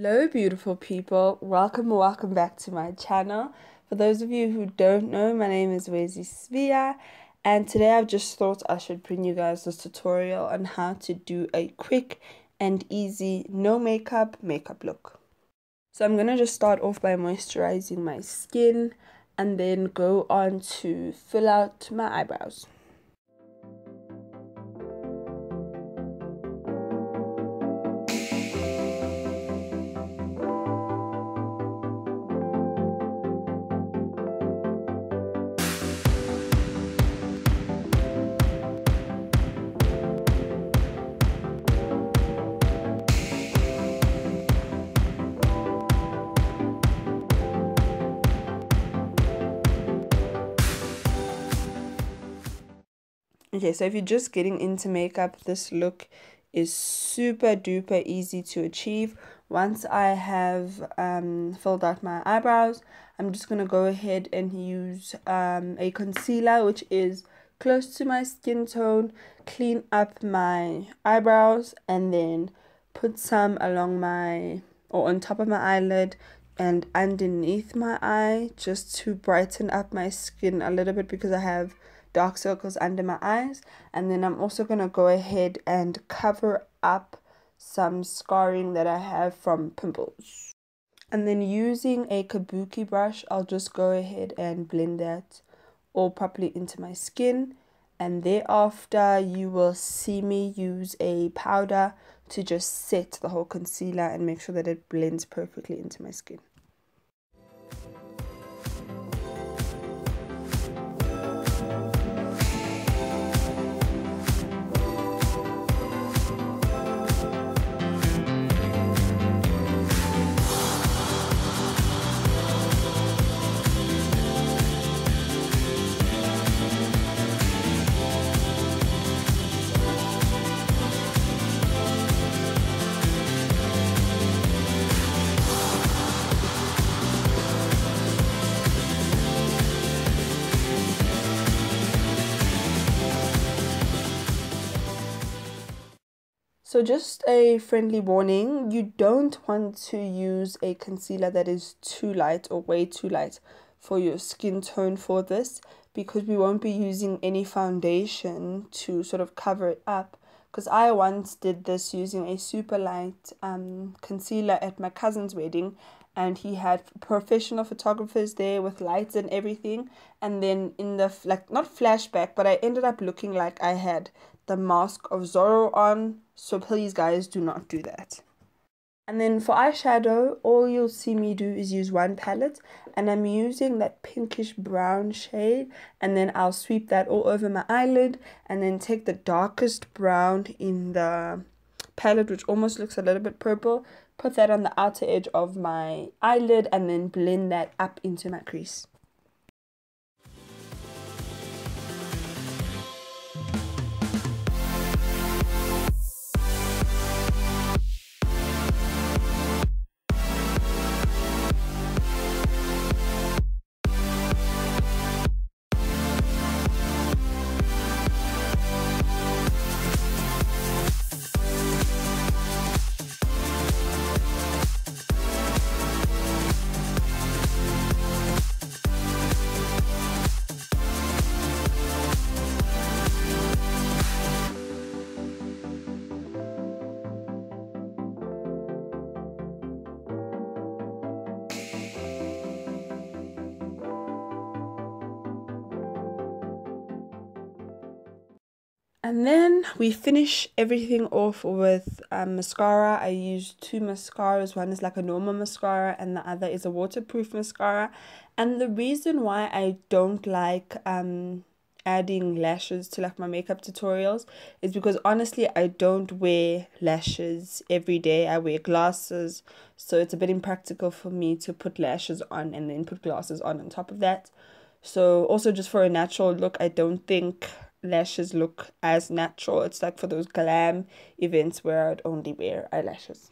Hello beautiful people, welcome back to my channel. For those of you who don't know, my name is Wezi Sibiya, and today I've just thought I should bring you guys this tutorial on how to do a quick and easy no makeup look. So I'm gonna just start off by moisturizing my skin and then go on to fill out my eyebrows. Okay, so if you're just getting into makeup, this look is super duper easy to achieve. Once I have filled out my eyebrows, I'm just going to go ahead and use a concealer which is close to my skin tone, clean up my eyebrows, and then put some along my, or on top of my eyelid and underneath my eye, just to brighten up my skin a little bit because I have dark circles under my eyes. And then I'm also going to go ahead and cover up some scarring that I have from pimples. And then using a kabuki brush, I'll just go ahead and blend that all properly into my skin. And thereafter you will see me use a powder to just set the whole concealer and make sure that it blends perfectly into my skin. So just a friendly warning, you don't want to use a concealer that is too light or way too light for your skin tone for this, because we won't be using any foundation to sort of cover it up. Because I once did this using a super light concealer at my cousin's wedding, and he had professional photographers there with lights and everything, and then in the not flashback, but I ended up looking like I had the mask of Zorro on. So please guys, do not do that. And then for eyeshadow, all you'll see me do is use one palette, and I'm using that pinkish brown shade, and then I'll sweep that all over my eyelid and then take the darkest brown in the palette, which almost looks a little bit purple, put that on the outer edge of my eyelid and then blend that up into my crease. And then we finish everything off with mascara. I use two mascaras. One is like a normal mascara and the other is a waterproof mascara. And the reason why I don't like adding lashes to like my makeup tutorials is because honestly I don't wear lashes every day. I wear glasses, so it's a bit impractical for me to put lashes on and then put glasses on top of that. So also just for a natural look, I don't think lashes look as natural. It's like for those glam events where I'd only wear eyelashes.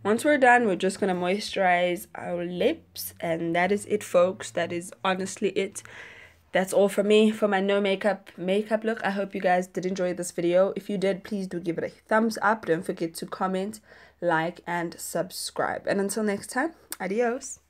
Once we're done, we're just gonna moisturize our lips, and that is it, folks. That is honestly it. That's all from me for my no makeup look. I hope you guys did enjoy this video. If you did, please do give it a thumbs up. Don't forget to comment, like, and subscribe. And until next time, adios.